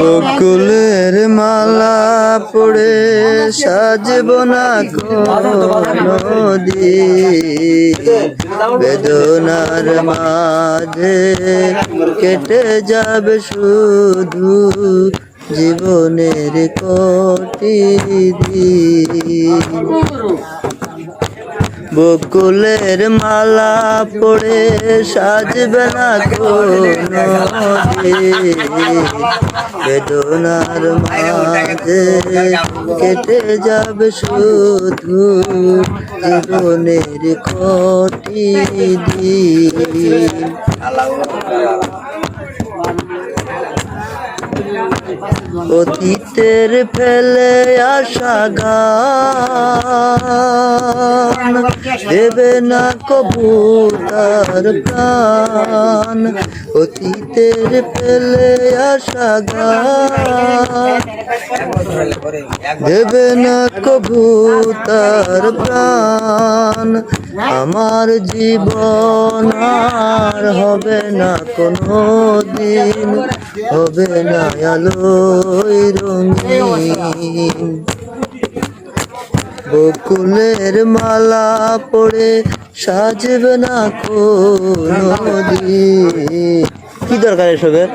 বকুলের মালা পড়ে সাজব না কোনো দিন, বেদনার মাঝে কেটে যাবে শুধু জীবনের কটি দিন। বকুলের মালা পড়ে সাজবে না কোনো দিন, বেদনার মাঝে কেটে যাবে শুধু জীবনের কটি দিন। অতীতের ফেলে আসা গান দেবে না কবু তার প্রাণ। অতীতের ফেলে আসা গান দেবে না কবু তার প্রাণ। আমার জীবন আর হবে না কোনো দিন, হবে না আলোয় রঙিন। বকুলের মালা পড়ে সাজবে না কোনো দিন। কি দরকার এসবের?